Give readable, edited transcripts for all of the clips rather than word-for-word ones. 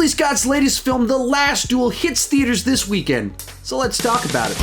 Scott's latest film, The Last Duel, hits theaters this weekend. So let's talk about it.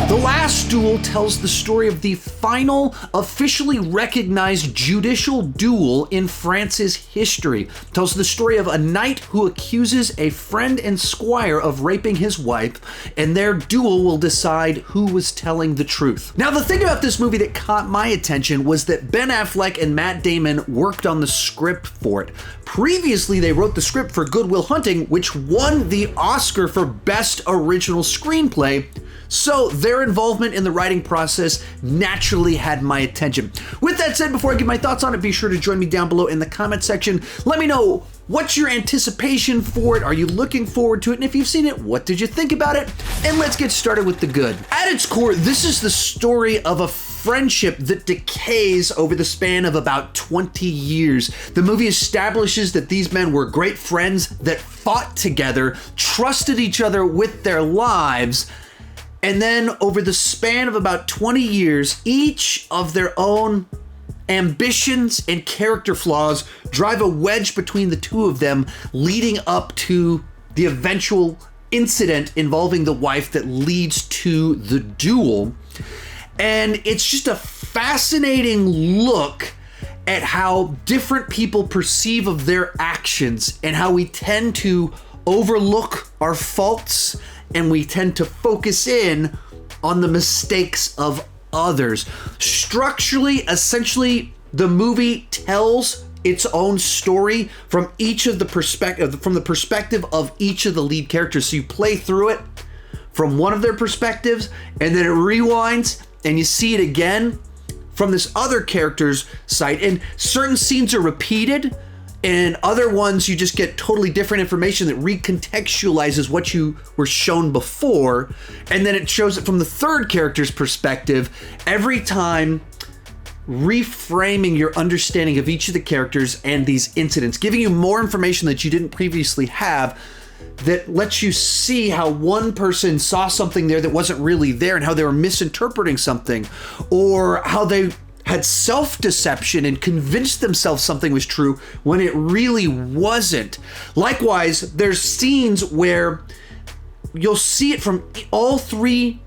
The Last Duel tells the story of the final officially recognized judicial duel in France's history. It tells the story of a knight who accuses a friend and squire of raping his wife, and their duel will decide who was telling the truth. Now, the thing about this movie that caught my attention was that Ben Affleck and Matt Damon worked on the script for it. Previously, they wrote the script for Good Will Hunting, which won the Oscar for Best Original Screenplay. So their involvement in the writing process naturally had my attention. With that said, before I give my thoughts on it, be sure to join me down below in the comment section. Let me know, what's your anticipation for it? Are you looking forward to it? And if you've seen it, what did you think about it? And let's get started with the good. At its core, this is the story of a friendship that decays over the span of about 20 years. The movie establishes that these men were great friends that fought together, trusted each other with their lives, and then over the span of about 20 years, each of their own ambitions and character flaws drive a wedge between the two of them, leading up to the eventual incident involving the wife that leads to the duel. And it's just a fascinating look at how different people perceive of their actions and how we tend to overlook our faults and we tend to focus in on the mistakes of others. Structurally, essentially, the movie tells its own story from the perspective of each of the lead characters. So you play through it from one of their perspectives, and then it rewinds, and you see it again from this other character's side. And certain scenes are repeated, and other ones you just get totally different information that recontextualizes what you were shown before, and then it shows it from the third character's perspective, every time reframing your understanding of each of the characters and these incidents, giving you more information that you didn't previously have, that lets you see how one person saw something there that wasn't really there and how they were misinterpreting something, or how they had self-deception and convinced themselves something was true when it really wasn't. Likewise, there's scenes where you'll see it from all three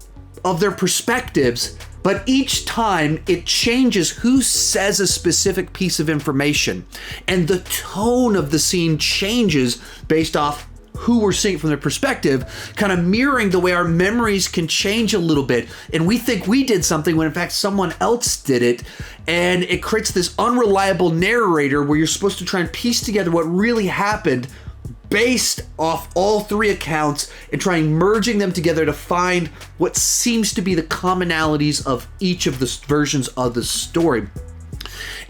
of their perspectives, but each time it changes who says a specific piece of information, and the tone of the scene changes based off who we're seeing from their perspective, kind of mirroring the way our memories can change a little bit. And we think we did something when in fact someone else did it. And it creates this unreliable narrator where you're supposed to try and piece together what really happened based off all three accounts and trying merging them together to find what seems to be the commonalities of each of the versions of the story.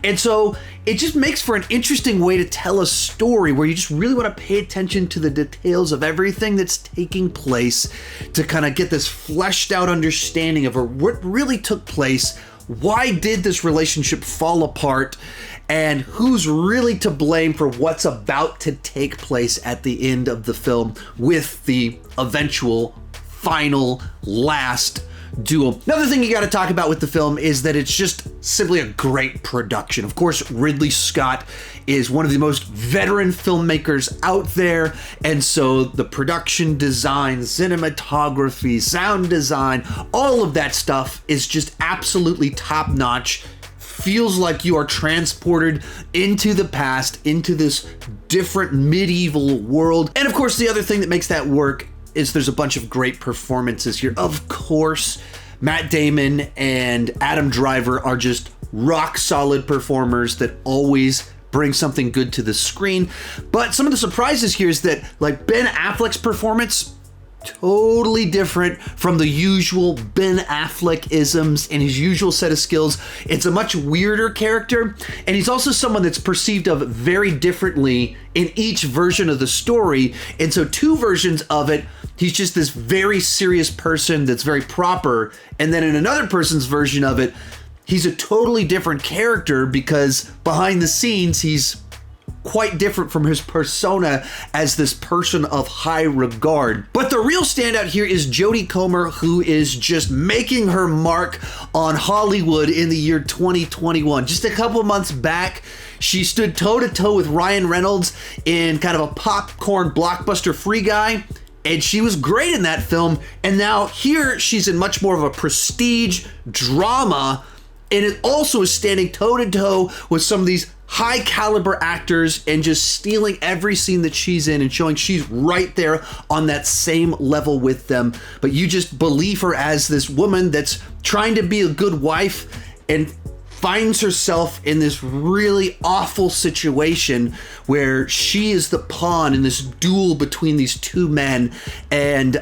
And so it just makes for an interesting way to tell a story where you just really want to pay attention to the details of everything that's taking place to kind of get this fleshed out understanding of what really took place, why did this relationship fall apart, and who's really to blame for what's about to take place at the end of the film with the eventual final last duel. Another thing you got to talk about with the film is that it's just simply a great production. Of course, Ridley Scott is one of the most veteran filmmakers out there, and so the production design, cinematography, sound design, all of that stuff is just absolutely top-notch. Feels like you are transported into the past, into this different medieval world. And of course, the other thing that makes that work is there's a bunch of great performances here. Of course, Matt Damon and Adam Driver are just rock solid performers that always bring something good to the screen. But some of the surprises here is that, like, Ben Affleck's performance, totally different from the usual Ben Affleck isms and his usual set of skills. It's a much weirder character, and he's also someone that's perceived of very differently in each version of the story. And so two versions of it, he's just this very serious person that's very proper, and then in another person's version of it, he's a totally different character because behind the scenes he's quite different from his persona as this person of high regard. But the real standout here is Jodie Comer, who is just making her mark on Hollywood in the year 2021. Just a couple months back, she stood toe-to-toe with Ryan Reynolds in kind of a popcorn blockbuster Free Guy, and she was great in that film. And now here she's in much more of a prestige drama, and it also is standing toe-to-toe with some of these high caliber actors and just stealing every scene that she's in and showing she's right there on that same level with them. But you just believe her as this woman that's trying to be a good wife and finds herself in this really awful situation where she is the pawn in this duel between these two men, and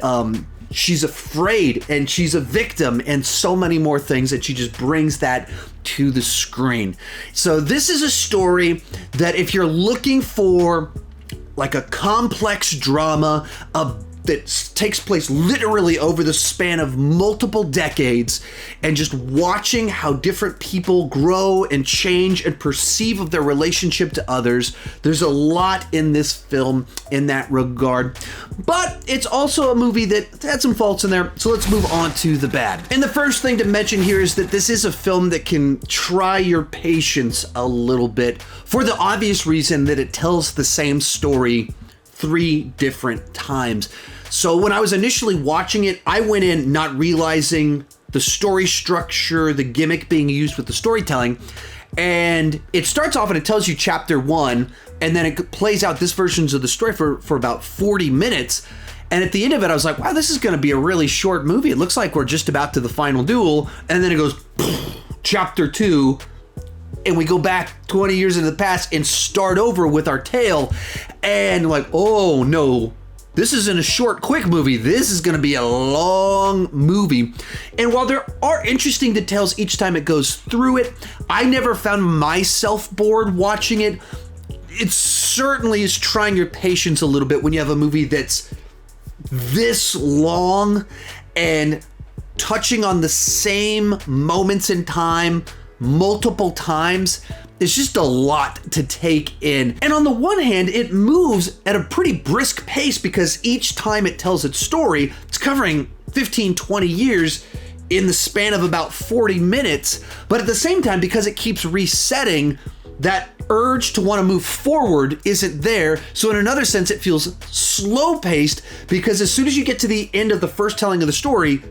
she's afraid and she's a victim and so many more things, that she just brings that to the screen. So this is a story that if you're looking for like a complex drama that takes place literally over the span of multiple decades, and just watching how different people grow and change and perceive of their relationship to others, there's a lot in this film in that regard. But it's also a movie that had some faults in there, so let's move on to the bad. And the first thing to mention here is that this is a film that can try your patience a little bit, for the obvious reason that it tells the same story 3 different times. So when I was initially watching it, I went in not realizing the story structure, the gimmick being used with the storytelling. And it starts off and it tells you chapter 1, and then it plays out this versions of the story for about 40 minutes. And at the end of it, I was like, wow, this is going to be a really short movie. It looks like we're just about to the final duel. And then it goes, chapter 2, and we go back 20 years into the past and start over with our tale. And like, oh no, this isn't a short, quick movie. This is going to be a long movie. And while there are interesting details each time it goes through it, I never found myself bored watching it. It certainly is trying your patience a little bit when you have a movie that's this long and touching on the same moments in time multiple times. It's just a lot to take in. And on the one hand, it moves at a pretty brisk pace because each time it tells its story, it's covering 15, 20 years in the span of about 40 minutes. But at the same time, because it keeps resetting, that urge to want to move forward isn't there. So in another sense, it feels slow paced, because as soon as you get to the end of the first telling of the story,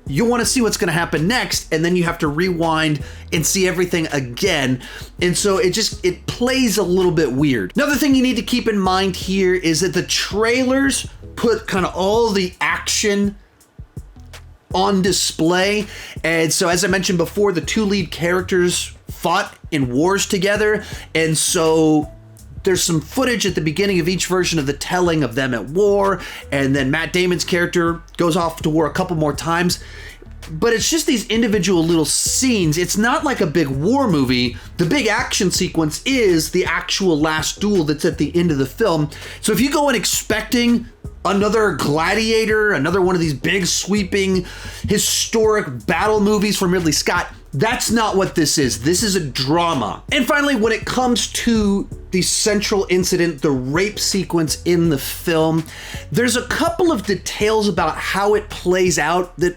you want to see what's going to happen next, and then you have to rewind and see everything again. And so it plays a little bit weird. Another thing you need to keep in mind here is that the trailers put kind of all the action on display. And so as I mentioned before, the 2 lead characters fought in wars together. And so there's some footage at the beginning of each version of the telling of them at war, and then Matt Damon's character goes off to war a couple more times. But it's just these individual little scenes. It's not like a big war movie. The big action sequence is the actual last duel that's at the end of the film. So if you go in expecting another Gladiator, another one of these big sweeping historic battle movies from Ridley Scott, that's not what this is. This is a drama. And finally, when it comes to the central incident, the rape sequence in the film, there's a couple of details about how it plays out that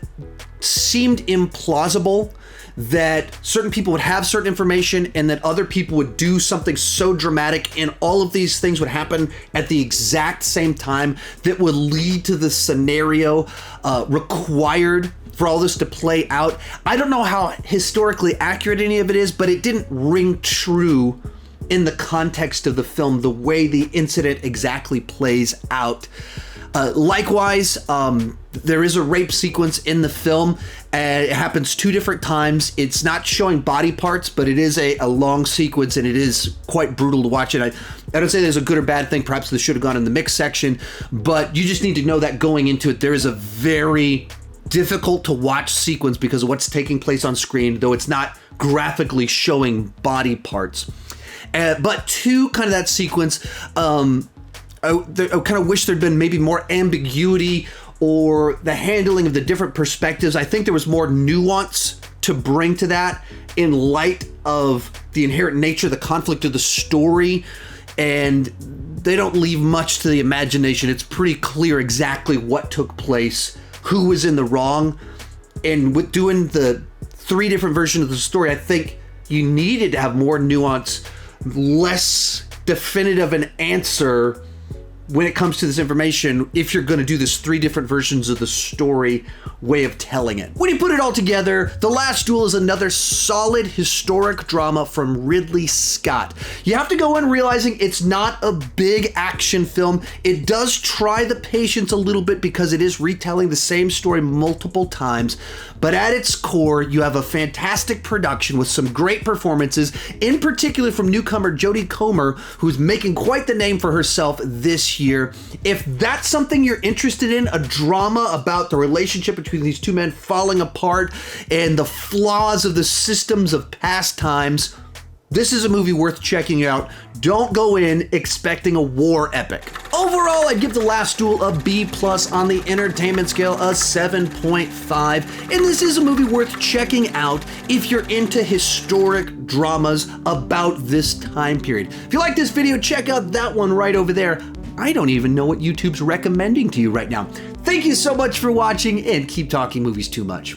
seemed implausible, that certain people would have certain information and that other people would do something so dramatic, and all of these things would happen at the exact same time that would lead to the scenario required for all this to play out. I don't know how historically accurate any of it is, but it didn't ring true in the context of the film, the way the incident exactly plays out. Likewise, there is a rape sequence in the film, and it happens 2 different times. It's not showing body parts, but it is a long sequence, and it is quite brutal to watch it. I don't say there's a good or bad thing. Perhaps this should have gone in the mix section, but you just need to know that going into it, there is a very difficult to watch sequence because of what's taking place on screen, though it's not graphically showing body parts. But to kind of that sequence, I kind of wish there'd been maybe more ambiguity or the handling of the different perspectives. I think there was more nuance to bring to that in light of the inherent nature, the conflict of the story. and they don't leave much to the imagination. It's pretty clear exactly what took place, who was in the wrong. And with doing the 3 different versions of the story, I think you needed to have more nuance, less definitive an answer when it comes to this information if you're going to do this 3 different versions of the story way of telling it. When you put it all together, The Last Duel is another solid historic drama from Ridley Scott. You have to go in realizing it's not a big action film. It does try the patience a little bit because it is retelling the same story multiple times, but at its core, you have a fantastic production with some great performances, in particular from newcomer Jodie Comer, who's making quite the name for herself this year. If that's something you're interested in, a drama about the relationship between these 2 men falling apart and the flaws of the systems of past times, this is a movie worth checking out. Don't go in expecting a war epic. Overall, I'd give The Last Duel a B+ on the entertainment scale, a 7.5. And this is a movie worth checking out if you're into historic dramas about this time period. If you like this video, check out that one right over there. I don't even know what YouTube's recommending to you right now. Thank you so much for watching, and keep talking movies too much.